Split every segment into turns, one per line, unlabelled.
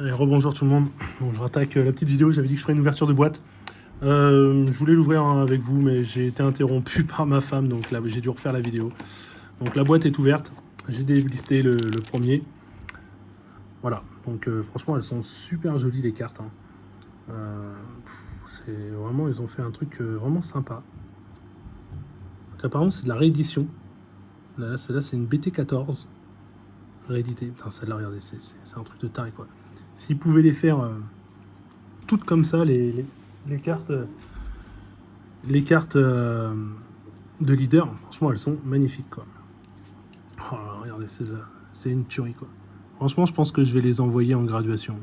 Allez, rebonjour tout le monde. Bon, je rattaque la petite vidéo, j'avais dit que je ferais une ouverture de boîte. Je voulais l'ouvrir avec vous, mais j'ai été interrompu par ma femme, donc là j'ai dû refaire la vidéo. Donc la boîte est ouverte, j'ai délisté le premier. Voilà, donc franchement elles sont super jolies les cartes. Hein. C'est vraiment, ils ont fait un truc vraiment sympa. Donc apparemment c'est de la réédition. Là, celle-là c'est une BT14 rééditée. Putain, celle-là, regardez, c'est un truc de taré quoi. S'ils pouvaient les faire toutes comme ça, les cartes, de leader, franchement, elles sont magnifiques, quoi. Oh là, regardez, c'est une tuerie, quoi. Franchement, je pense que je vais les envoyer en graduation.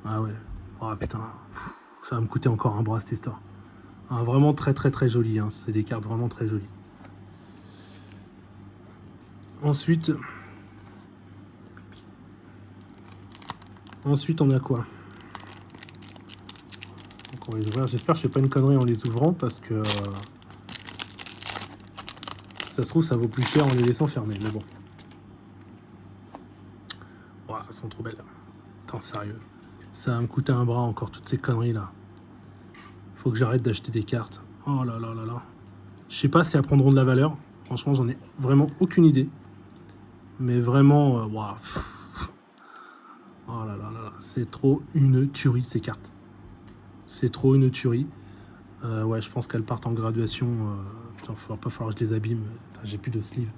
Ah ouais. Oh putain, ça va me coûter encore un bras, cette histoire. Ah, vraiment très très très joli, hein. C'est des cartes vraiment très jolies. Ensuite, on a quoi? Donc on va les ouvrir. J'espère que je fais pas une connerie en les ouvrant parce que ça se trouve ça vaut plus cher en les laissant fermer. Mais bon. Wow, elles sont trop belles. Putain, sérieux. Ça va me coûter un bras encore toutes ces conneries là. Faut que j'arrête d'acheter des cartes. Oh là là là là. Je sais pas si elles prendront de la valeur. Franchement, j'en ai vraiment aucune idée. Mais vraiment, wow. Oh là là là là. C'est trop une tuerie ces cartes. C'est trop une tuerie. Ouais, je pense qu'elles partent en graduation. Putain, il va pas falloir que je les abîme. J'ai plus de sleeves.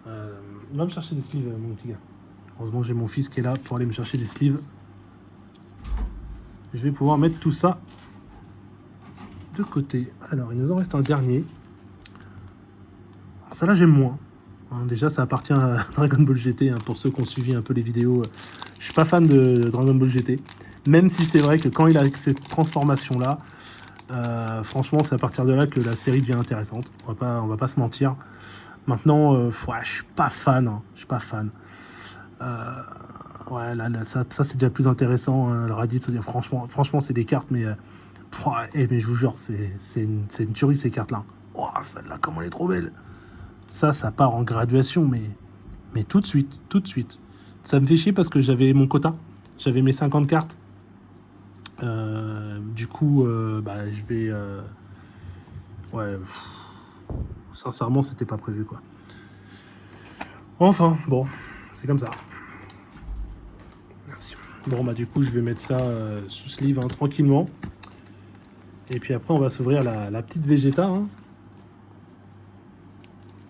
Va me chercher des sleeves, mon petit gars. Heureusement, j'ai mon fils qui est là pour aller me chercher des sleeves. Je vais pouvoir mettre tout ça de côté. Alors, il nous en reste un dernier. Ça là, j'aime moins. Hein, déjà, ça appartient à Dragon Ball GT. Hein, pour ceux qui ont suivi un peu les vidéos, je suis pas fan de Dragon Ball GT. Même si c'est vrai que quand il a cette transformation-là, franchement, c'est à partir de là que la série devient intéressante. On va pas se mentir. Maintenant, ouais, je suis pas fan. Hein, je suis pas fan. Ouais, là ça c'est déjà plus intéressant. Hein, le Raditz, franchement, c'est des cartes, mais, mais je vous jure, c'est une tuerie ces cartes-là. Oh, celle-là, comment elle est trop belle. Ça part en graduation, mais tout de suite, tout de suite. Ça me fait chier parce que j'avais mon quota. J'avais mes 50 cartes. Du coup, je vais... ouais, sincèrement, c'était pas prévu, quoi. Enfin, bon, c'est comme ça. Merci. Bon, du coup, je vais mettre ça sous sleeve hein, tranquillement. Et puis après, on va s'ouvrir la petite Vegeta. Hein.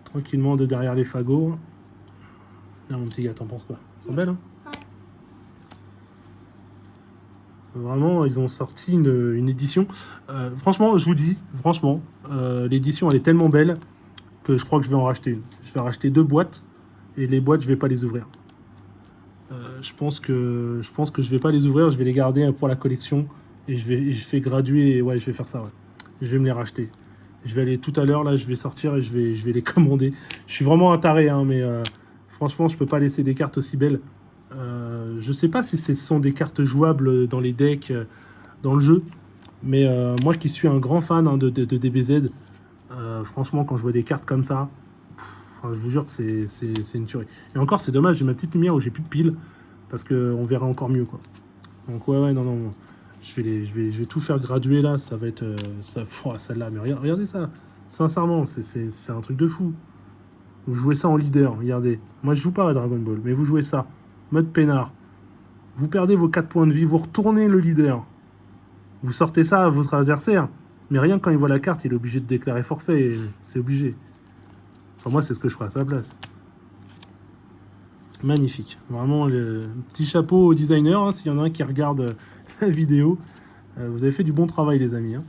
Tranquillement, de derrière les fagots. Là, mon petit gars, t'en penses quoi? Elles sont belles, hein? Vraiment, ils ont sorti une édition. Franchement, je vous dis, franchement, l'édition, elle est tellement belle que je crois que je vais en racheter une. Je vais racheter 2 boîtes. Et les boîtes, je vais pas les ouvrir. Je pense que je vais pas les ouvrir. Je vais les garder pour la collection. Et je fais graduer. Et ouais, je vais faire ça, ouais. Je vais me les racheter. Je vais aller tout à l'heure, là, je vais sortir et je vais les commander. Je suis vraiment un taré, hein, mais franchement, je peux pas laisser des cartes aussi belles. Je sais pas si ce sont des cartes jouables dans les decks, dans le jeu, mais moi qui suis un grand fan hein, de DBZ, franchement, quand je vois des cartes comme ça, je vous jure que c'est une tuerie. Et encore, c'est dommage, j'ai ma petite lumière où j'ai plus de piles, parce qu'on verra encore mieux, quoi. Donc ouais, non. Je vais tout faire graduer là, ça va être... celle-là, mais regardez ça. Sincèrement, c'est un truc de fou. Vous jouez ça en leader, regardez. Moi, je joue pas à Dragon Ball, mais vous jouez ça. Mode peinard. Vous perdez vos 4 points de vie, vous retournez le leader. Vous sortez ça à votre adversaire. Mais rien quand il voit la carte, il est obligé de déclarer forfait. C'est obligé. Enfin, moi, c'est ce que je ferais à sa place. Magnifique. Vraiment, le petit chapeau au designer, hein, s'il y en a un qui regarde la vidéo. Vous avez fait du bon travail, les amis. Hein.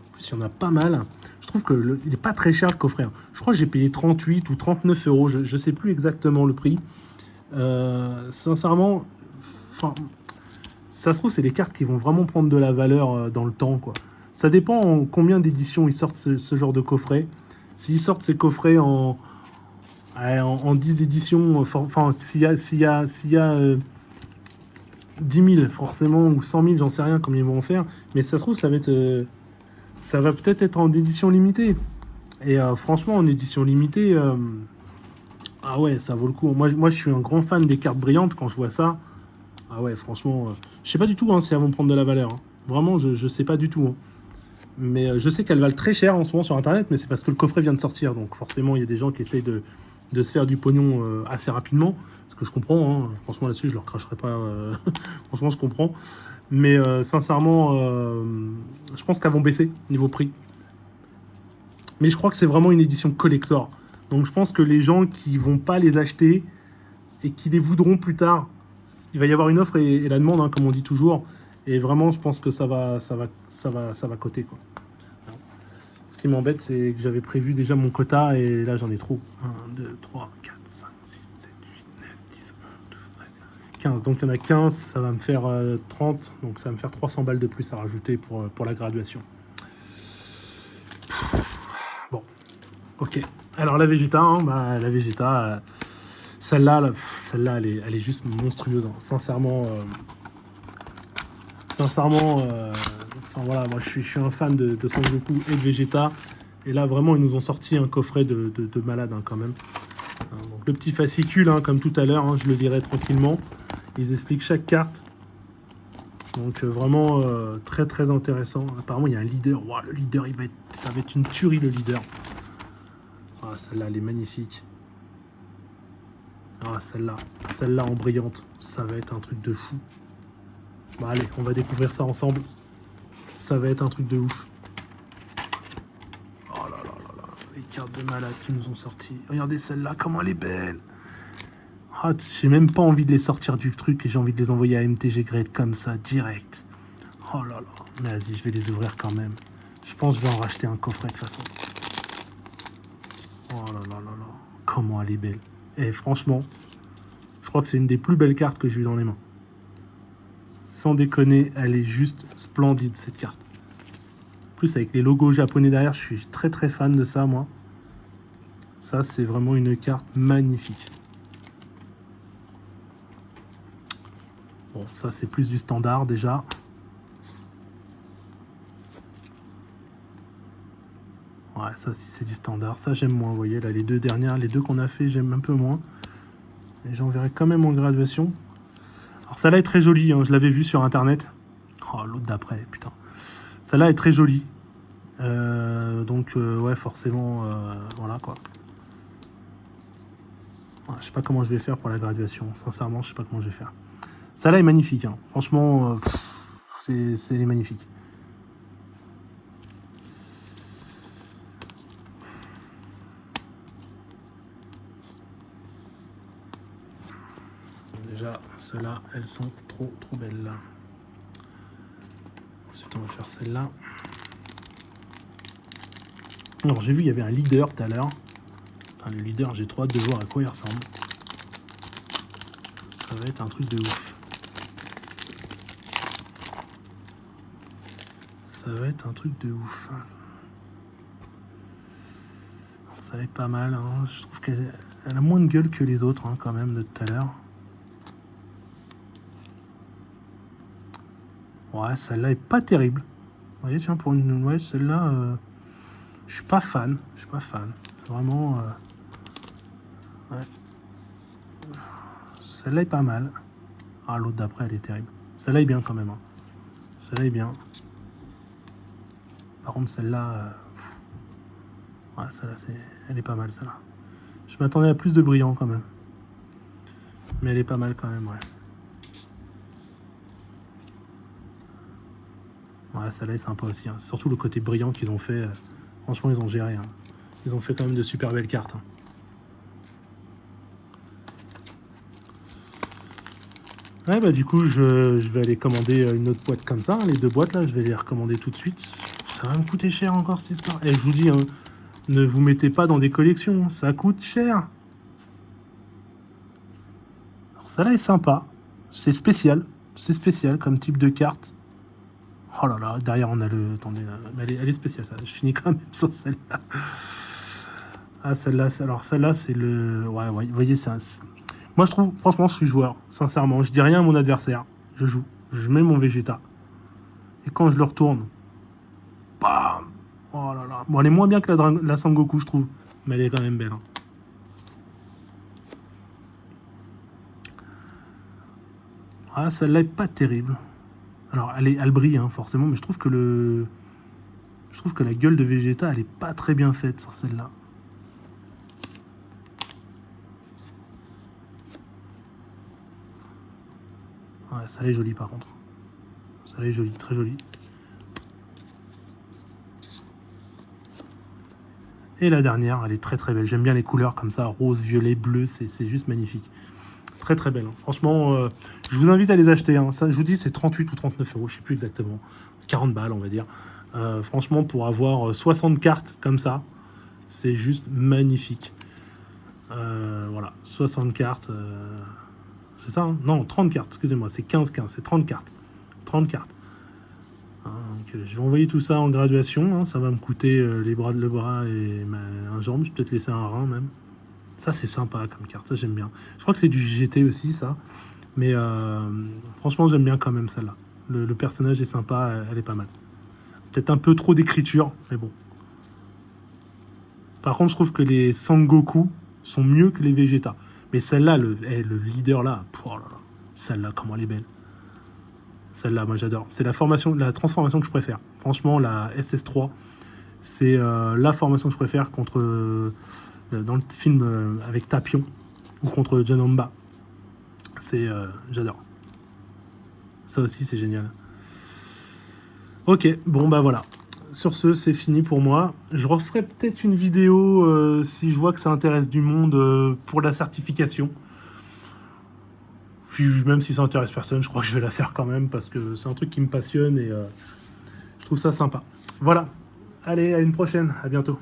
En plus, il y en a pas mal. Je trouve qu'il n'est pas très cher, le coffret. Hein. Je crois que j'ai payé 38 ou 39 euros. Je ne sais plus exactement le prix. Sincèrement, ça se trouve, c'est les cartes qui vont vraiment prendre de la valeur dans le temps, quoi. Ça dépend en combien d'éditions ils sortent ce genre de coffret. S'ils sortent ces coffrets en 10 éditions, enfin, s'il y a 10 000 forcément, ou 100 000, j'en sais rien combien ils vont en faire, mais ça se trouve, ça va peut-être être en édition limitée. Et franchement, en édition limitée, ah ouais, ça vaut le coup. Moi, je suis un grand fan des cartes brillantes quand je vois ça. Ah ouais, franchement, je sais pas du tout hein, si elles vont prendre de la valeur. Hein. Vraiment, je sais pas du tout. Hein. Mais je sais qu'elles valent très cher en ce moment sur Internet, mais c'est parce que le coffret vient de sortir. Donc forcément, il y a des gens qui essayent de se faire du pognon assez rapidement. Ce que je comprends. Hein. Franchement, là-dessus, je leur cracherai pas. Franchement, je comprends. Mais sincèrement, je pense qu'elles vont baisser niveau prix. Mais je crois que c'est vraiment une édition collector. Donc je pense que les gens qui vont pas les acheter et qui les voudront plus tard, il va y avoir une offre et la demande, hein, comme on dit toujours. Et vraiment, je pense que ça va coter, quoi. Ce qui m'embête, c'est que j'avais prévu déjà mon quota et là j'en ai trop. 1, 2, 3, 4, 5, 6, 7, 8, 9, 10, 11, 12, 13, 15. Donc il y en a 15, ça va me faire 30. Donc ça va me faire 300 balles de plus à rajouter pour la graduation. Bon, ok. Alors la Vegeta, hein, la Vegeta, celle-là, elle est juste monstrueuse. Hein. Sincèrement, enfin voilà, moi je suis un fan de Sangoku et de Vegeta. Et là, vraiment, ils nous ont sorti un coffret de malade hein, quand même. Donc, le petit fascicule, hein, comme tout à l'heure, hein, je le dirai tranquillement. Ils expliquent chaque carte. Donc vraiment très très intéressant. Apparemment, il y a un leader. Wow, le leader, ça va être une tuerie, le leader. Ah, celle-là, elle est magnifique. Ah, celle-là en brillante, ça va être un truc de fou. Bah allez, on va découvrir ça ensemble. Ça va être un truc de ouf. Oh là là là là, les cartes de malade qui nous ont sorti. Regardez celle-là, comment elle est belle. Ah, j'ai même pas envie de les sortir du truc et j'ai envie de les envoyer à MTG Grade comme ça, direct. Oh là là, mais vas-y, je vais les ouvrir quand même. Je pense que je vais en racheter un coffret de toute façon. Oh là là là là, comment elle est belle. Et franchement, je crois que c'est une des plus belles cartes que j'ai eues dans les mains. Sans déconner, elle est juste splendide cette carte. En plus avec les logos japonais derrière, je suis très très fan de ça moi. Ça c'est vraiment une carte magnifique. Bon, ça c'est plus du standard déjà. Ouais, ça si c'est du standard, ça j'aime moins, vous voyez là les deux dernières, les deux qu'on a fait, j'aime un peu moins. Et j'en verrai quand même en graduation. Alors celle-là est très jolie, hein, je l'avais vue sur internet. Oh, l'autre d'après, putain. Celle-là est très jolie. Donc ouais, forcément, voilà quoi. Ouais, je sais pas comment je vais faire pour la graduation. Sincèrement, je sais pas comment je vais faire. Celle-là est magnifique. Hein. Franchement, c'est magnifique. Déjà, celles-là, elles sont trop belles. Ensuite, on va faire celle-là. Alors, j'ai vu, il y avait un leader tout à l'heure. Le leader, j'ai trop hâte de voir à quoi il ressemble. Ça va être un truc de ouf. Ça va être un truc de ouf. Ça va être pas mal. Hein. Je trouve qu'elle a moins de gueule que les autres, hein, quand même, de tout à l'heure. Ouais, celle-là est pas terrible. Vous voyez, tiens, pour une... Ouais, celle-là, je suis pas fan. Je suis pas fan. Vraiment... Ouais. Celle-là est pas mal. Ah, l'autre d'après, elle est terrible. Celle-là est bien, quand même. Hein. Celle-là est bien. Par contre, celle-là... Ouais, celle-là, elle est pas mal, celle-là. Je m'attendais à plus de brillant, quand même. Mais elle est pas mal, quand même, ouais. Ouais, celle-là est sympa aussi. Hein. Surtout le côté brillant qu'ils ont fait. Franchement, ils ont géré. Hein. Ils ont fait quand même de super belles cartes. Hein. Ouais, bah du coup, je vais aller commander une autre boîte comme ça. Hein. Les deux boîtes, là, je vais les recommander tout de suite. Ça va me coûter cher encore, cette histoire. Et je vous dis, hein, ne vous mettez pas dans des collections. Ça coûte cher. Alors, celle-là est sympa. C'est spécial. C'est spécial comme type de carte. Oh là là, derrière on a le... Attendez, elle est spéciale ça. Je finis quand même sur celle-là. Ah celle-là, alors celle-là c'est le... Ouais, vous voyez, c'est un... Moi je trouve, franchement je suis joueur, sincèrement. Je dis rien à mon adversaire. Je joue. Je mets mon Vegeta. Et quand je le retourne... Bam. Oh là là. Bon, elle est moins bien que la Sangoku, je trouve. Mais elle est quand même belle. Hein. Ah, celle-là est pas terrible. Alors, elle brille, hein, forcément, mais je trouve que la gueule de Vegeta, elle est pas très bien faite sur celle-là. Ouais, ça elle est jolie par contre. Ça elle est jolie, très jolie. Et la dernière, elle est très très belle. J'aime bien les couleurs comme ça, rose, violet, bleu, c'est juste magnifique. Très très belle. Hein. Franchement, je vous invite à les acheter. Hein. Ça, je vous dis, c'est 38 ou 39 euros, je sais plus exactement. 40 balles, on va dire. Franchement, pour avoir 60 cartes comme ça, c'est juste magnifique. Voilà, 60 cartes. C'est ça, hein? Non, 30 cartes, excusez-moi, c'est 15, c'est 30 cartes. 30 cartes. Hein, donc, je vais envoyer tout ça en graduation. Hein. Ça va me coûter le bras et un jambe. Je vais peut-être laisser un rein même. Ça, c'est sympa comme carte, ça j'aime bien. Je crois que c'est du GT aussi, ça. Mais franchement, j'aime bien quand même celle-là. Le personnage est sympa, elle est pas mal. Peut-être un peu trop d'écriture, mais bon. Par contre, je trouve que les Sangoku sont mieux que les Vegeta. Mais celle-là, le leader là, oh là là, celle-là, comment elle est belle. Celle-là, moi j'adore. C'est la transformation que je préfère. Franchement, la SS3, c'est la formation que je préfère contre dans le film avec Tapion ou contre Janomba. J'adore. Ça aussi, c'est génial. Ok, bon bah voilà. Sur ce, c'est fini pour moi. Je referai peut-être une vidéo si je vois que ça intéresse du monde pour la certification. Puis même si ça intéresse personne, je crois que je vais la faire quand même parce que c'est un truc qui me passionne et je trouve ça sympa. Voilà. Allez, à une prochaine. À bientôt.